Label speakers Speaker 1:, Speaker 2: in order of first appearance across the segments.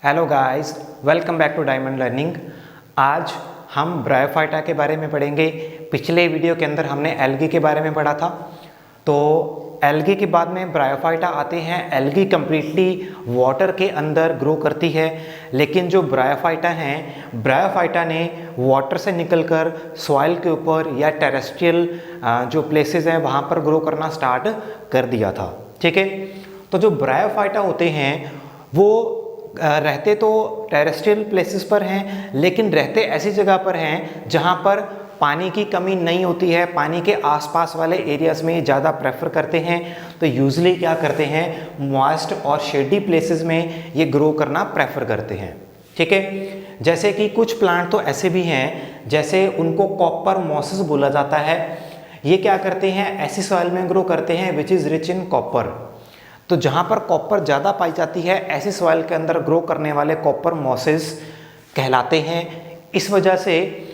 Speaker 1: Hello guys, welcome back to Diamond Learning. आज हम bryophyta के बारे में पढ़ेंगे। पिछले वीडियो के अंदर हमने एल्गी के बारे में पढ़ा था। तो एल्गी के बाद में ब्रायोफाइटा आते हैं। एल्गी कम्प्लीटली वाटर के अंदर ग्रो करती है, लेकिन जो ब्रायोफाइटा हैं, ब्रायोफाइटा ने वाटर से निकलकर सॉइल के ऊपर या टेरेस्ट्रियल जो प्लेसेस हैं वहाँ पर ग्रो करना स्टार्ट कर दिया था। ठीक है, तो जो ब्रायोफाइटा होते हैं वो रहते तो टेरेस्ट्रियल प्लेसेस पर हैं, लेकिन रहते ऐसी जगह पर हैं जहाँ पर पानी की कमी नहीं होती है। पानी के आसपास वाले एरियाज़ में ज़्यादा प्रेफर करते हैं। तो यूजुअली क्या करते हैं, मॉइस्ट और शेडी प्लेसेस में ये ग्रो करना प्रेफर करते हैं। ठीक है, जैसे कि कुछ प्लांट तो ऐसे भी हैं, जैसे उनको कॉपर मॉसेस बोला जाता है। ये क्या करते हैं, ऐसी सॉइल में ग्रो करते हैं which is rich in copper. तो जहाँ पर कॉपर ज़्यादा पाई जाती है, ऐसी सॉइल के अंदर ग्रो करने वाले कॉपर मॉसेस कहलाते हैं। इस वजह से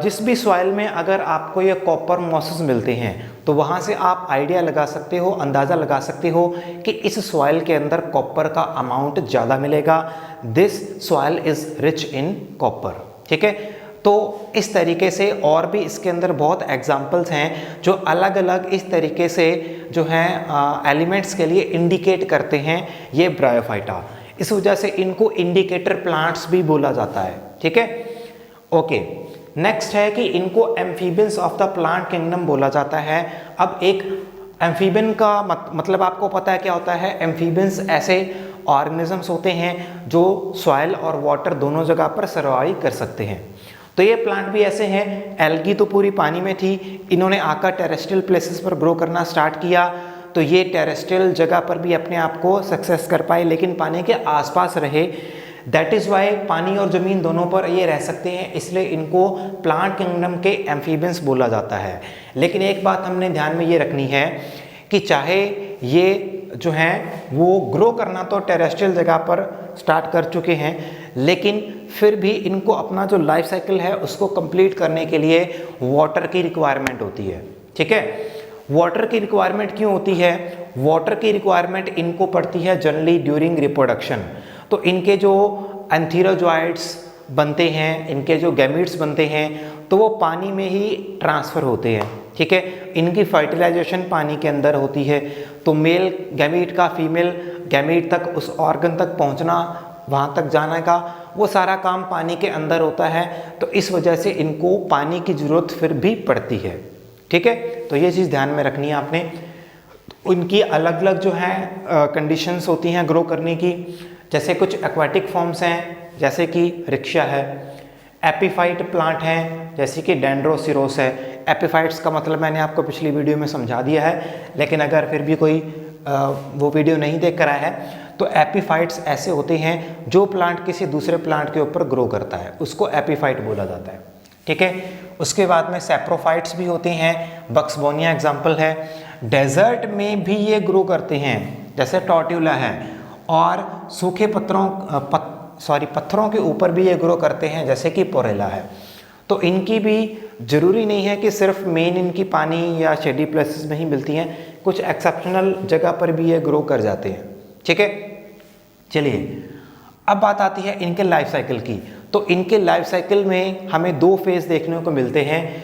Speaker 1: जिस भी सॉइल में अगर आपको ये कॉपर मॉसेस मिलते हैं तो वहाँ से आप आइडिया लगा सकते हो, अंदाज़ा लगा सकते हो कि इस सॉइल के अंदर कॉपर का अमाउंट ज़्यादा मिलेगा। This soil is rich in copper. ठीक है, तो इस तरीके से और भी इसके अंदर बहुत एग्जाम्पल्स हैं जो अलग अलग इस तरीके से जो हैं एलिमेंट्स के लिए इंडिकेट करते हैं ये ब्रायोफाइटा। इस वजह से इनको इंडिकेटर प्लांट्स भी बोला जाता है। ठीक है, ओके। नेक्स्ट है कि इनको amphibians of the plant kingdom बोला जाता है। अब एक एम्फीबियन का मतलब आपको पता है क्या होता है। एम्फीबियंस ऐसे ऑर्गेनिजम्स होते हैं जो सॉइल और वाटर दोनों जगह पर सर्वाइव कर सकते हैं। तो ये प्लांट भी ऐसे हैं। एल्गी तो पूरी पानी में थी, इन्होंने आकर टेरेस्ट्रियल प्लेसेस पर ग्रो करना स्टार्ट किया, तो ये टेरेस्ट्रियल जगह पर भी अपने आप को सक्सेस कर पाए, लेकिन पानी के आसपास रहे। दैट इज़ वाई पानी और ज़मीन दोनों पर ये रह सकते हैं, इसलिए इनको प्लांट किंगडम के एम्फीबियंस बोला जाता है। लेकिन एक बात हमने ध्यान में ये रखनी है कि चाहे ये जो हैं वो ग्रो करना तो टेरेस्ट्रियल जगह पर स्टार्ट कर चुके हैं, लेकिन फिर भी इनको अपना जो लाइफ साइकिल है उसको कंप्लीट करने के लिए वाटर की रिक्वायरमेंट होती है। ठीक है, वाटर की रिक्वायरमेंट क्यों होती है? वाटर की रिक्वायरमेंट इनको पड़ती है जनरली ड्यूरिंग रिप्रोडक्शन। तो इनके जो एंथीरोजॉइड्स बनते हैं, इनके जो गैमीट्स बनते हैं, तो वो पानी में ही ट्रांसफ़र होते हैं। ठीक है, इनकी फर्टिलाइजेशन पानी के अंदर होती है। तो मेल गैमीट का फीमेल गैमीट तक, उस ऑर्गन तक पहुंचना, वहाँ तक जाने का, वो सारा काम पानी के अंदर होता है। तो इस वजह से इनको पानी की ज़रूरत फिर भी पड़ती है। ठीक है, तो ये चीज़ ध्यान में रखनी है आपने। उनकी अलग अलग जो है कंडीशंस होती हैं ग्रो करने की। जैसे कुछ एक्वाटिक फॉर्म्स हैं, जैसे कि रिक्शा है। एपीफाइट प्लांट हैं, जैसे कि डेंड्रोसिरोस है। एपीफाइट्स का मतलब मैंने आपको पिछली वीडियो में समझा दिया है, लेकिन अगर फिर भी कोई वो वीडियो नहीं देख कर आया है, तो एपीफाइट्स ऐसे होते हैं जो प्लांट किसी दूसरे प्लांट के ऊपर ग्रो करता है, उसको एपीफाइट बोला जाता है। ठीक है, उसके बाद में सेप्रोफाइट्स भी होते हैं। बक्सबोनिया एग्जाम्पल है। डेजर्ट में भी ये ग्रो करते हैं, जैसे टॉर्ट्यूला है। और सूखे पत्थरों के ऊपर भी ये ग्रो करते हैं, जैसे कि पोरेला है। तो इनकी भी ज़रूरी नहीं है कि सिर्फ मेन इनकी पानी या शेडी प्लेसेस में ही मिलती हैं, कुछ एक्सेप्शनल जगह पर भी ये ग्रो कर जाते हैं। ठीक है, चलिए अब बात आती है इनके लाइफ साइकिल की। तो इनके लाइफ साइकिल में हमें दो फेज़ देखने को मिलते हैं।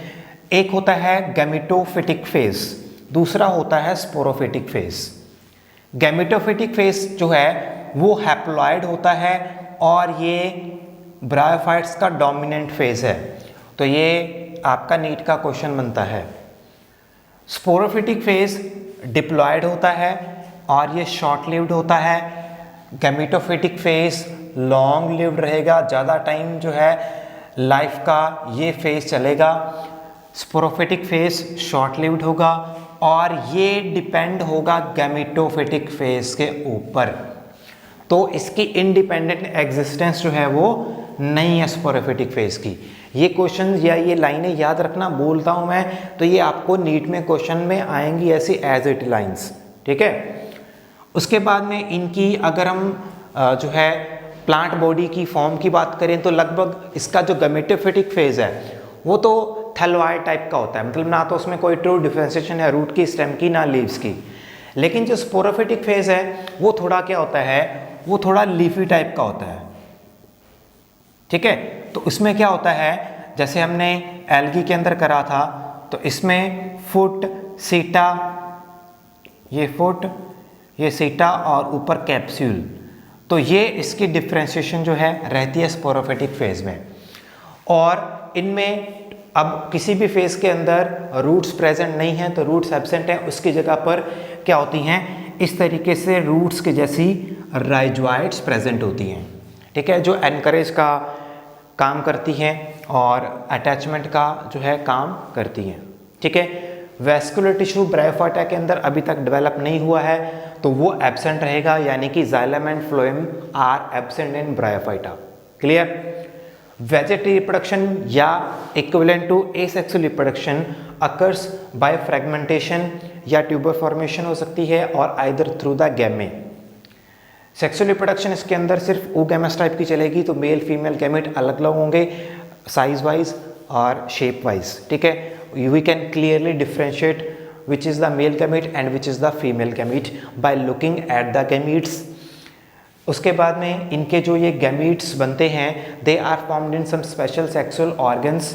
Speaker 1: एक होता है गैमेटोफिटिक फेज़, दूसरा होता है स्पोरोफिटिक फेज़। गैमेटोफिटिक फेज़ जो है वो हैप्लॉइड होता है और ये ब्रायोफाइट्स का डोमिनेंट फेज़ है। तो ये आपका नीट का क्वेश्चन बनता है। स्पोरोफिटिक फेज़ डिप्लॉयड होता है और ये शॉर्ट लिव्ड होता है। गैमेटोफिटिक फेज़ लॉन्ग लिव्ड रहेगा, ज़्यादा टाइम जो है लाइफ का ये फेज़ चलेगा। स्पोरोफिटिक फेज़ शॉर्ट लिव्ड होगा और ये डिपेंड होगा गैमेटोफिटिक फेज़ के ऊपर। तो इसकी इंडिपेंडेंट एग्जिस्टेंस जो है वो नहीं है स्पोरोफिटिक फेज़ की। ये क्वेश्चन या ये लाइनें याद रखना, बोलता हूँ मैं तो ये आपको नीट में क्वेश्चन में आएंगी ऐसी एज इट लाइन्स। ठीक है, उसके बाद में इनकी अगर हम जो है प्लांट बॉडी की फॉर्म की बात करें तो लगभग इसका जो गैमेटोफिटिक फेज़ है वो तो थैलोइड टाइप का होता है, मतलब ना तो उसमें कोई ट्रू डिफरेंशिएशन है रूट की, स्टेम की, ना लीव्स की। लेकिन जो स्पोरोफिटिक फेज़ है वो थोड़ा क्या होता है, वो थोड़ा लीफी टाइप का होता है, ठीक है। तो उसमें क्या होता है, जैसे हमने एल्गी के अंदर करा था, तो इसमें फुट, सीटा, ये फुट, ये सीटा और ऊपर कैप्सूल, तो ये इसकी डिफ्रेंशिएशन जो है रहती है स्पोरोफिटिक फेज में। और इनमें अब किसी भी फेज के अंदर रूट्स प्रेजेंट नहीं है, तो रूट्स एब्सेंट है, उसकी जगह पर क्या होती हैं, इस तरीके से रूट्स के जैसी राइजोइड्स प्रेजेंट होती हैं, ठीक है, जो एनकरेज का काम करती हैं और अटैचमेंट का जो है काम करती हैं, ठीक है। वैस्कुलर टिश्यू ब्रायोफाइटा के अंदर अभी तक डेवलप नहीं हुआ है, तो वो एब्सेंट रहेगा, यानी कि xylem and phloem are absent in bryophyta. Clear. वेजेटरी रिप्रोडक्शन या equivalent to asexual reproduction occurs by fragmentation या ट्यूबर फॉर्मेशन हो सकती है, और either through the gamete. Sexual reproduction इसके अंदर सिर्फ ओगैमस टाइप की चलेगी, तो मेल फीमेल गैमेट अलग अलग होंगे साइज वाइज और शेप वाइज, ठीक है। We can clearly differentiate which is the male gamete and which is the female gamete by looking at the gametes। उसके बाद में इनके जो ये गैमीट्स बनते हैं, they are formed in some special sexual organs.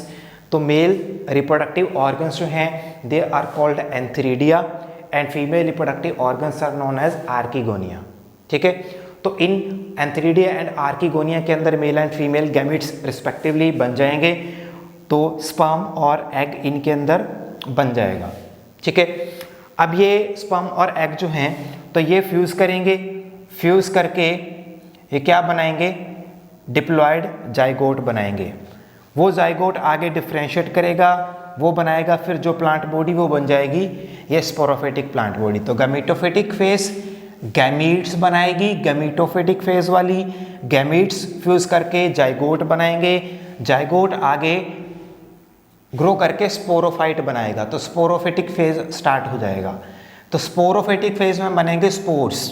Speaker 1: तो मेल रिप्रोडक्टिव ऑर्गन्स जो हैं they are called antheridia and female reproductive organs are known as archegonia, ठीक है। तो इन एंथीरिडिया एंड आर्किगोनिया के अंदर male and female gametes respectively बन जाएंगे, तो स्पर्म और एग इनके अंदर बन जाएगा, ठीक है। अब ये स्पर्म और एग जो हैं तो ये फ्यूज़ करेंगे, फ्यूज़ करके ये क्या बनाएंगे, डिप्लॉयड जाइगोट बनाएंगे। वो जाइगोट आगे डिफ्रेंशिएट करेगा, वो बनाएगा फिर जो प्लांट बॉडी वो बन जाएगी ये स्पोरोफिटिक प्लांट बॉडी। तो गैमीटोफिटिक फेज गैमीट्स बनाएगी, गैमीटोफिटिक फेज वाली गैमीट्स फ्यूज़ करके जाइगोट बनाएंगे, जाइगोट आगे ग्रो करके स्पोरोफाइट बनाएगा, तो स्पोरोफिटिक फेज स्टार्ट हो जाएगा। तो स्पोरोफिटिक फेज में बनेंगे स्पोर्स,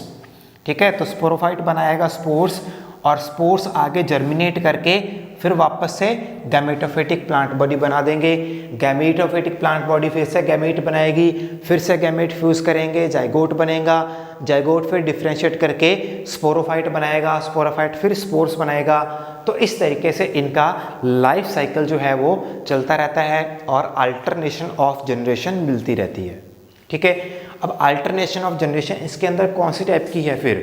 Speaker 1: ठीक है। तो स्पोरोफाइट बनाएगा स्पोर्स, और स्पोर्स आगे जर्मिनेट करके फिर वापस से गैमेटोफिटिक प्लांट बॉडी बना देंगे। गैमेटोफिटिक प्लांट बॉडी फिर से गैमेट बनाएगी, फिर से गैमेट फ्यूज करेंगे, जाइगोट बनेगा, जाइगोट फिर डिफ्रेंशिएट करके स्पोरोफाइट बनाएगा, स्पोरोफाइट फिर स्पोर्स बनाएगा। तो इस तरीके से इनका लाइफ साइकिल जो है वो चलता रहता है और अल्टरनेशन ऑफ जनरेशन मिलती रहती है, ठीक है। अब अल्टरनेशन ऑफ जनरेशन इसके अंदर कौन सी टाइप की है फिर,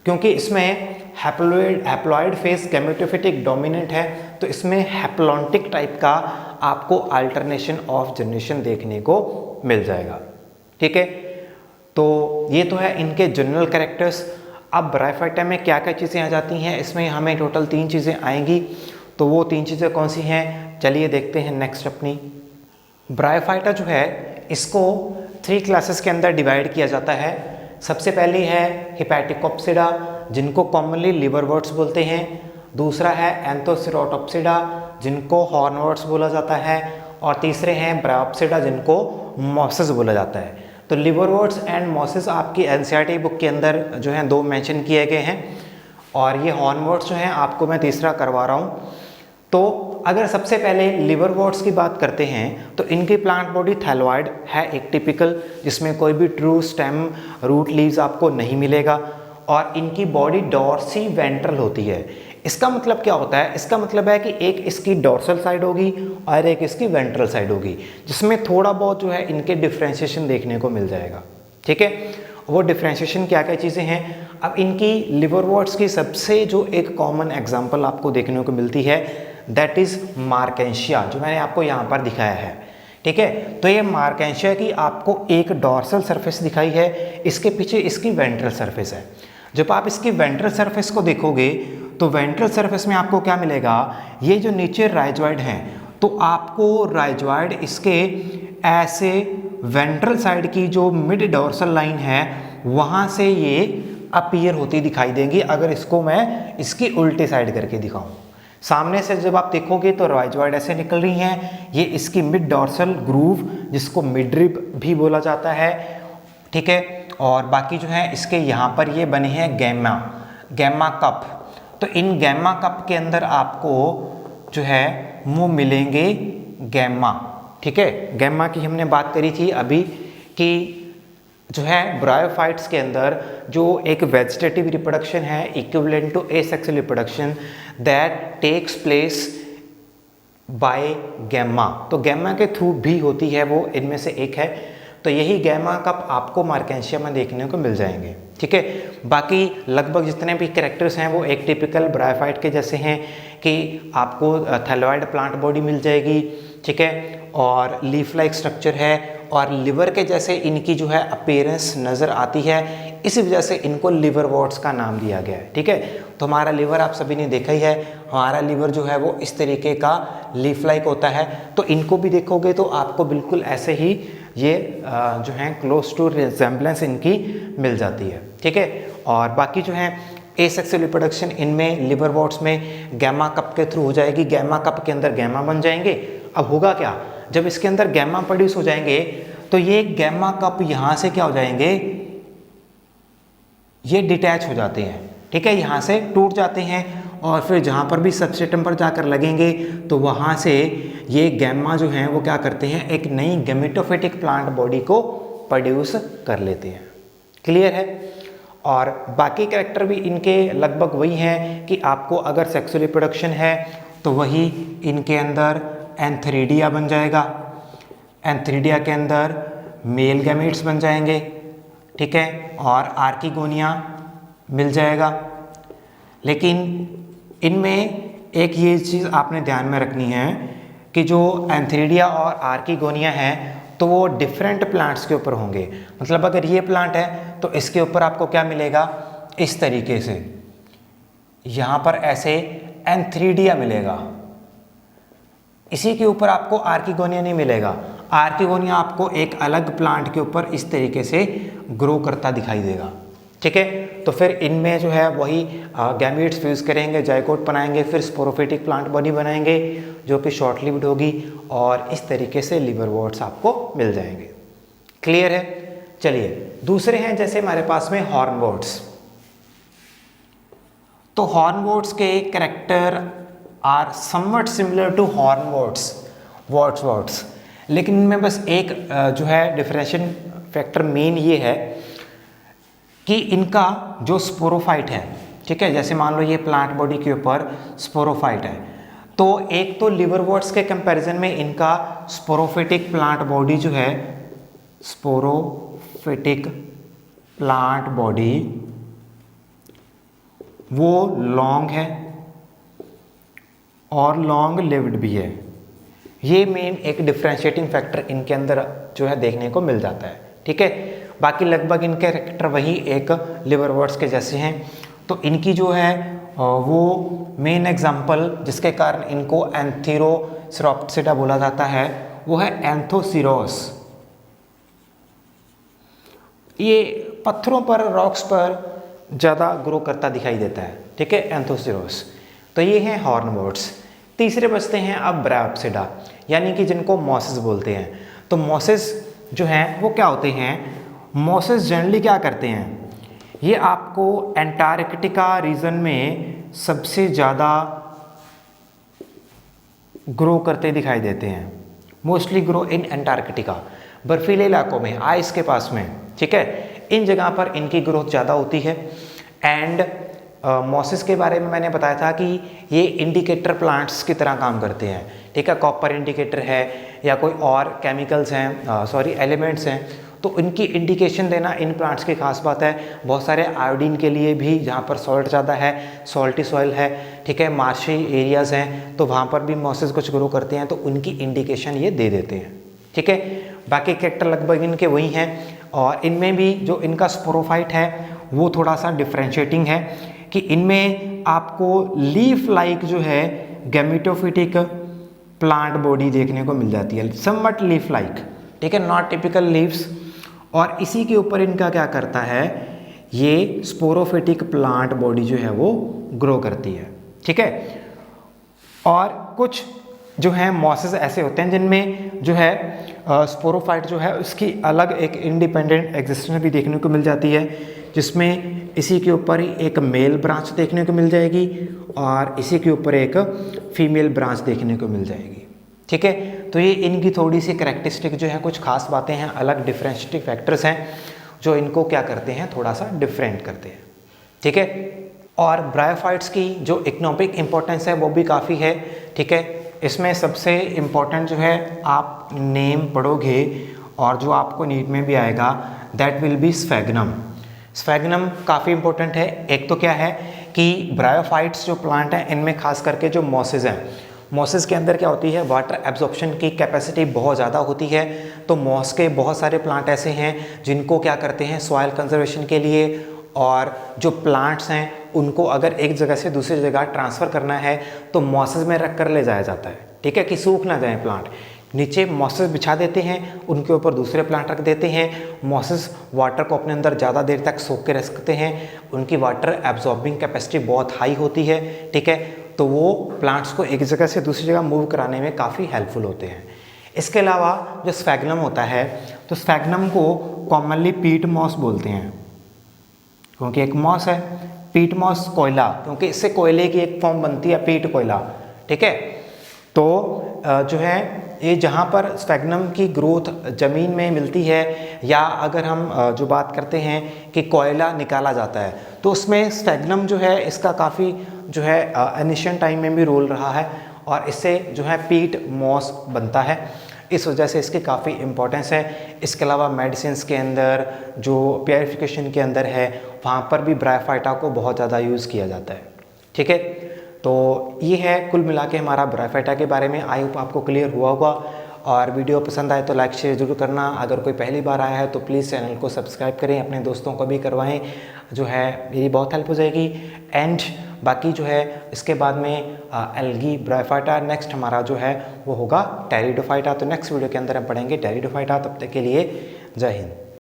Speaker 1: क्योंकि इसमें हैप्लॉइड फेज गैमेटोफिटिक डोमिनेंट है, तो इसमें हैप्लॉन्टिक टाइप का आपको अल्टरनेशन ऑफ जनरेशन देखने को मिल जाएगा, ठीक है। तो ये तो है इनके जनरल कैरेक्टर्स। अब ब्रायोफाइटा में क्या क्या चीज़ें आ जाती हैं, इसमें हमें टोटल 3 चीज़ें आएंगी, तो वो 3 चीज़ें कौन सी हैं, चलिए देखते हैं नेक्स्ट अपनी। ब्रायोफाइटा जो है इसको 3 क्लासेस के अंदर डिवाइड किया जाता है। सबसे पहली है हिपैटिकोप्सिडा, जिनको कॉमनली लिवरवर्ट्स बोलते हैं। दूसरा है एंथोसिरोटोप्सिडा, जिनको हॉर्नवर्ट्स बोला जाता है। और तीसरे हैं ब्रायोप्सिडा, जिनको मॉसेस बोला जाता है। तो लिवरवर्ट्स एंड मॉसेस आपकी एनसीईआरटी बुक के अंदर जो हैं 2 मेंशन किए गए हैं, और ये हॉर्नवर्ट्स जो हैं आपको मैं तीसरा करवा रहा हूँ। तो अगर सबसे पहले लिवरवर्ट्स की बात करते हैं तो इनकी प्लांट बॉडी थैलोइड है, एक टिपिकल, जिसमें कोई भी ट्रू स्टेम रूट लीव्स आपको नहीं मिलेगा, और इनकी बॉडी डॉर्सी वेंट्रल होती है। इसका मतलब क्या होता है, इसका मतलब है कि एक इसकी डॉर्सल साइड होगी और एक इसकी वेंट्रल साइड होगी, जिसमें थोड़ा बहुत जो है इनके डिफ्रेंशिएशन देखने को मिल जाएगा, ठीक है। वो डिफ्रेंशिएशन क्या क्या चीज़ें हैं, अब इनकी लिवरवर्ट्स की सबसे जो एक कॉमन एग्जांपल आपको देखने को मिलती है दैट इज़ मार्केंशिया, जो मैंने आपको यहाँ पर दिखाया है, ठीक है। तो ये मार्केंशिया की आपको एक डॉर्सल सरफेस दिखाई है, इसके पीछे इसकी वेंट्रल सरफेस है। जब आप इसकी वेंट्रल सरफेस को देखोगे तो वेंट्रल सरफेस में आपको क्या मिलेगा, ये जो नीचे राइजॉइड हैं, तो आपको राइजॉइड इसके ऐसे वेंट्रल साइड की जो मिड डॉर्सल लाइन है वहाँ से ये अपीयर होती दिखाई देंगी। अगर इसको मैं इसकी उल्टी साइड करके दिखाऊं, सामने से जब आप देखोगे तो राइजॉइड ऐसे निकल रही हैं, ये इसकी मिड डॉर्सल ग्रूव जिसको मिडरिब भी बोला जाता है, ठीक है। और बाकी जो है इसके यहाँ पर ये बने हैं गैमा कप। तो इन गैमा कप के अंदर आपको जो है वो मिलेंगे गैमा, ठीक है। गैमा की हमने बात करी थी अभी कि जो है ब्रायोफाइट्स के अंदर जो एक वेजिटेटिव रिप्रोडक्शन है equivalent to asexual reproduction that takes place by gemma, तो गैमा के थ्रू भी होती है, वो इनमें से एक है। तो यही गैमा कप आपको मार्केंशिया में देखने को मिल जाएंगे, ठीक है। बाकी लगभग जितने भी कैरेक्टर्स हैं वो एक टिपिकल ब्रायोफाइट के जैसे हैं कि आपको थैलोइड प्लांट बॉडी मिल जाएगी, ठीक है, और लीफ लाइक स्ट्रक्चर है और लिवर के जैसे इनकी जो है अपीयरेंस नज़र आती है, इसी वजह से इनको लिवरवॉर्ट्स का नाम दिया गया है, ठीक है। तो हमारा लिवर आप सभी ने देखा ही है, हमारा लिवर जो है वो इस तरीके का लीफ लाइक होता है। तो इनको भी देखोगे तो आपको बिल्कुल ऐसे ही ये जो है क्लोज टू रिजेम्बलेंस इनकी मिल जाती है, ठीक है। और बाकी जो है एसेक्सुअल रिप्रोडक्शन इनमें लिवरवॉर्ट्स में गैमा कप के थ्रू हो जाएगी, गैमा कप के अंदर गैमा बन जाएंगे। अब होगा क्या, जब इसके अंदर गैमा प्रोड्यूस हो जाएंगे तो ये गैमा कप यहाँ से क्या हो जाएंगे, ये डिटैच हो जाते हैं, ठीक है, यहाँ से टूट जाते हैं और फिर जहाँ पर भी सबस्ट्रेटम पर जाकर लगेंगे तो वहाँ से ये गैमा जो हैं वो क्या करते हैं, एक नई गैमेटोफिटिक प्लांट बॉडी को प्रोड्यूस कर लेते हैं। क्लियर है। और बाकी कैरेक्टर भी इनके लगभग वही हैं कि आपको अगर सेक्सुअल रिप्रोडक्शन है तो वही इनके अंदर एंथरीडिया बन जाएगा, एंथरीडिया के अंदर मेल गैमेट्स बन जाएंगे, ठीक है, और आर्किगोनिया मिल जाएगा। लेकिन इनमें एक ये चीज़ आपने ध्यान में रखनी है कि जो एंथरीडिया और आर्किगोनिया है तो वो डिफरेंट प्लांट्स के ऊपर होंगे। मतलब अगर ये प्लांट है तो इसके ऊपर आपको क्या मिलेगा, इस तरीके से यहाँ पर ऐसे एंथरीडिया मिलेगा, इसी के ऊपर आपको आर्किगोनिया नहीं मिलेगा। आर्किगोनिया आपको एक अलग प्लांट के ऊपर इस तरीके से ग्रो करता दिखाई देगा, ठीक है। तो फिर इनमें जो है वही गैमीट्स फ्यूज करेंगे, जाइगोट बनाएंगे, फिर स्पोरोफिटिक प्लांट बॉडी बनाएंगे जो कि शॉर्ट लिव्ड होगी और इस तरीके से लिवरवॉर्ट्स आपको मिल जाएंगे। क्लियर है। चलिए दूसरे हैं जैसे हमारे पास में हॉर्नवॉर्ट्स। तो हॉर्नवॉर्ट्स के character are somewhat similar to hornworts worts, लेकिन इनमें बस एक जो है डिफरेंशिएशन फैक्टर मेन ये है कि इनका जो स्पोरोफाइट है, ठीक है, जैसे मान लो ये प्लांट बॉडी के ऊपर स्पोरोफाइट है, तो एक तो लिवरवॉर्ट्स के कंपैरिजन में इनका स्पोरोफिटिक प्लांट बॉडी जो है, स्पोरोफिटिक प्लांट बॉडी वो लॉन्ग है और लॉन्ग लिव्ड भी है। ये मेन एक डिफरेंशिएटिंग फैक्टर इनके अंदर जो है देखने को मिल जाता है, ठीक है। बाकी लगभग इनके कैरेक्टर वही एक लिवरवॉर्ट्स के जैसे हैं। तो इनकी जो है वो मेन एग्जाम्पल जिसके कारण इनको एंथीरोसिरोप्सिडा बोला जाता है वो है एंथोसिरोस। ये पत्थरों पर, रॉक्स पर ज़्यादा ग्रो करता दिखाई देता है, ठीक है, एंथोसिरोस। तो ये हैं हॉर्नवॉर्ट्स। तीसरे बचते हैं अब ब्रायोप्सिडा, यानी कि जिनको मॉसेस बोलते हैं। तो मॉसेस जो हैं वो क्या होते हैं, मॉसेस जनरली क्या करते हैं, ये आपको एंटार्कटिका रीजन में सबसे ज़्यादा ग्रो करते दिखाई देते हैं। मोस्टली ग्रो इन एंटार्कटिका, बर्फीले इलाकों में, आइस के पास में, ठीक है, इन जगह पर इनकी ग्रोथ ज़्यादा होती है। एंड मॉसेस के बारे में मैंने बताया था कि ये इंडिकेटर प्लांट्स की तरह काम करते हैं, ठीक है, कॉपर इंडिकेटर है या कोई और केमिकल्स हैं, एलिमेंट्स हैं, तो इनकी इंडिकेशन देना इन प्लांट्स की खास बात है। बहुत सारे आयोडीन के लिए भी, जहाँ पर सॉल्ट ज़्यादा है, सॉल्टी सॉइल है, ठीक है, मार्शी एरियाज़ हैं, तो वहाँ पर भी मॉसेस कुछ ग्रो करते हैं, तो उनकी इंडिकेशन ये दे देते हैं, ठीक है। बाकी कैरेक्टर लगभग इनके वही हैं और इनमें भी जो इनका स्पोरोफाइट है वो थोड़ा सा डिफ्रेंशिएटिंग है कि इनमें आपको लीफ लाइक जो है गैमेटोफिटिक प्लांट बॉडी देखने को मिल जाती है, समवट लीफ लाइक, ठीक है, नॉट टिपिकल लीव्स। और इसी के ऊपर इनका क्या करता है, ये स्पोरोफिटिक प्लांट बॉडी जो है वो ग्रो करती है, ठीक है। और कुछ जो है मॉसेस ऐसे होते हैं जिनमें जो है स्पोरोफाइट जो है उसकी अलग एक इंडिपेंडेंट एग्जिस्टेंस भी देखने को मिल जाती है, जिसमें इसी के ऊपर ही एक मेल ब्रांच देखने को मिल जाएगी और इसी के ऊपर एक फीमेल ब्रांच देखने को मिल जाएगी, ठीक है। तो ये इनकी थोड़ी सी कैरेक्टरिस्टिक जो है, कुछ खास बातें हैं, अलग डिफरेंशिएटिंग फैक्टर्स हैं जो इनको क्या करते हैं, थोड़ा सा डिफरेंट करते हैं। ठीक है, और ब्रायोफाइट्स की जो इकोनॉमिक इम्पोर्टेंस है वो भी काफ़ी है। ठीक है, इसमें सबसे इम्पोर्टेंट जो है आप नेम पढ़ोगे और जो आपको नीट में भी आएगा, that will be sphagnum. Sphagnum काफ़ी इंपॉर्टेंट है। एक तो क्या है कि ब्रायोफाइट्स जो प्लांट हैं इनमें खास करके जो मॉसेस हैं, मॉसेस के अंदर क्या होती है, वाटर एब्जॉर्प्शन की कैपेसिटी बहुत ज़्यादा होती है। तो मॉस के बहुत सारे प्लांट ऐसे हैं जिनको क्या करते हैं, सॉइल कंजर्वेशन के लिए, और जो प्लांट्स हैं उनको अगर एक जगह से दूसरी जगह ट्रांसफ़र करना है तो मॉसेस में रख कर ले जाया जाता है। ठीक है, कि सूख ना जाए प्लांट, नीचे मॉसेस बिछा देते हैं, उनके ऊपर दूसरे प्लांट रख देते हैं। मॉसेस वाटर को अपने अंदर ज़्यादा देर तक सोख के रख सकते हैं, उनकी वाटर एब्जॉर्बिंग कैपेसिटी बहुत हाई होती है। ठीक है, तो वो प्लांट्स को एक जगह से दूसरी जगह मूव कराने में काफ़ी हेल्पफुल होते हैं। इसके अलावा जो स्फेगनम होता है, तो स्फेगनम को कॉमनली पीट मॉस बोलते हैं, क्योंकि एक मॉस है। पीट मॉस कोयला, क्योंकि इससे कोयले की एक फॉर्म बनती है, पीट कोयला। ठीक है, तो जो है ये जहाँ पर स्फेगनम की ग्रोथ ज़मीन में मिलती है, या अगर हम जो बात करते हैं कि कोयला निकाला जाता है, तो उसमें स्फेगनम जो है इसका काफ़ी जो है एनिशियन टाइम में भी रोल रहा है, और इससे जो है पीट मॉस बनता है। इस वजह से इसकी काफ़ी इम्पोर्टेंस है। इसके अलावा मेडिसिन के अंदर, जो प्योरिफिकेशन के अंदर है, वहाँ पर भी ब्रायोफाइटा को बहुत ज़्यादा यूज़ किया जाता है। ठीक है, तो ये है कुल मिला के हमारा ब्रायोफाइटा के बारे में। आई होप आपको क्लियर हुआ होगा, और वीडियो पसंद आए तो लाइक शेयर जरूर करना। अगर कोई पहली बार आया है तो प्लीज़ चैनल को सब्सक्राइब करें, अपने दोस्तों को भी करवाएं, जो है मेरी बहुत हेल्प हो जाएगी। एंड बाकी जो है इसके बाद में एल्गी, ब्रायोफाइटा, नेक्स्ट हमारा जो है वो होगा टेरिडोफाइटा। तो नेक्स्ट वीडियो के अंदर हम पढ़ेंगे टेरिडोफाइटा। तब तक के लिए जय हिंद।